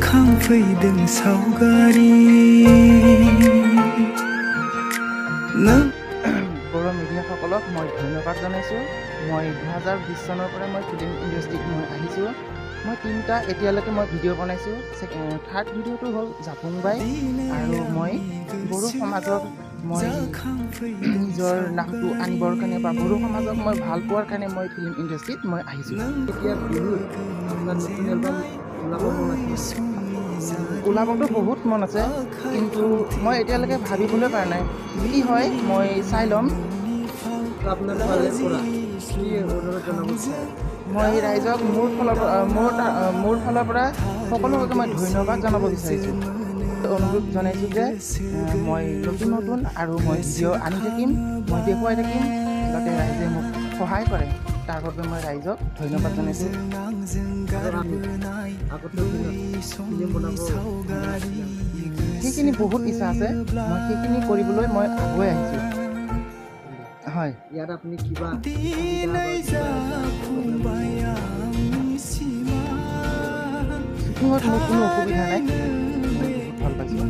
जाखांफैदों सावगारि नों बर' মিডিয়াসকলক মই ধন্যবাদ জনাইছোঁ। মই 2020 চনৰ পৰা মই ফিল্ম ইণ্ডাষ্ট্ৰীত মই আহিছোঁ। মই তিনিটা এতিয়ালৈকে মই ভিডিঅ' বনাইছোঁ। থাৰ্ড ভিডিঅ'টো হ'ল জাপুং বাই, আৰু মই বড়ো সমাজক মই নিজৰ নামটো আনিবৰ কাৰণে বা বড়ো সমাজক মই ভাল পোৱাৰ কাৰণে মই ফিল্ম ইণ্ডাষ্ট্ৰীত মই আহিছোঁ। এতিয়া বিহুত আপোনাৰ নতুন এলবাম ওলাব মন আছে? ওলাবতো বহুত মন আছে, কিন্তু মই এতিয়ালৈকে ভাবিবলৈ পৰা নাই। কি হয় মই চাই ল'ম। আপোনাৰ ফালে পৰা কি অনুৰোধ জনাব বিচাৰে? মই ৰাইজক মোৰ ফালৰ পৰা সকলোকে মই ধন্যবাদ জনাব বিচাৰিছোঁ। অনুৰোধ জনাইছোঁ যে মই নতুন আৰু মই ভিডিঅ' আনি থাকিম, মই দেখুৱাই থাকিম, যাতে ৰাইজে মোক সহায় কৰে। তাৰ বাবে মই ৰাইজক ধন্যবাদ জনাইছোঁ। সেইখিনি বহুত ইচ্ছা আছে, মই সেইখিনি কৰিবলৈ মই আগুৱাই আহিছোঁ। হয়, ইয়াত আপুনি কিবা শ্বুটিঙত মোৰ কোনো অসুবিধা নাই, মই বহুত ভাল পাইছোঁ।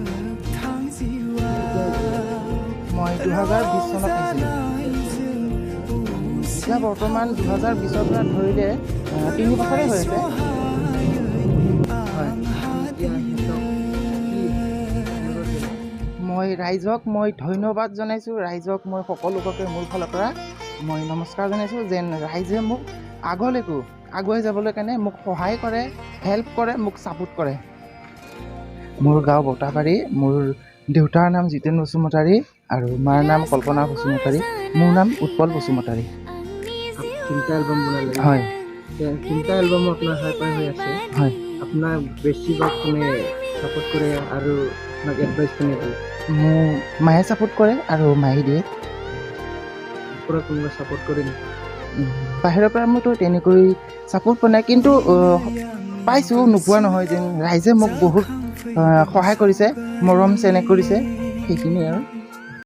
মই 2020 চনত আহিছিলোঁ। এতিয়া বৰ্তমান 2020ৰ পৰা ধৰিলে 3 বছৰে হৈ আছে। হয়, মই ৰাইজক মই ধন্যবাদ জনাইছোঁ। ৰাইজক মই সকলোকে মোৰ ফালৰ পৰা মই নমস্কাৰ জনাইছোঁ, যেন ৰাইজে মোক আগলৈকো আগুৱাই যাবলৈ কাৰণে মোক সহায় কৰে, হেল্প কৰে, মোক ছাপোৰ্ট কৰে। মোৰ গাঁও বটাবাৰী, মোৰ দেউতাৰ নাম জিতেন বসুমতাৰী আৰু মাৰ নাম কল্পনা বসুমতাৰী, মোৰ নাম উৎপল বসুমতাৰী। তিনিটা এলবাম বনালে? হয়, তিনিটা এলবামো আপোনাৰ হাই পাই হৈ আছে। হয়। আপোনাক বেছিভাগ কোনে ছাপোৰ্ট কৰে আৰু আপোনাক এডভাইচ কোনে দিয়ে? মোৰ মায়ে ছাপোৰ্ট কৰে আৰু মায়ে দিয়ে। পৰা কোনোবা ছাপোৰ্ট কৰে নেকি? বাহিৰৰ পৰা মোৰতো তেনেকৈ ছাপোৰ্ট পোৱা নাই, কিন্তু পাইছোঁ, নোপোৱা নহয়। যেন ৰাইজে মোক বহুত সহায় কৰিছে, মৰম চেনেহ কৰিছে, সেইখিনিয়ে আৰু।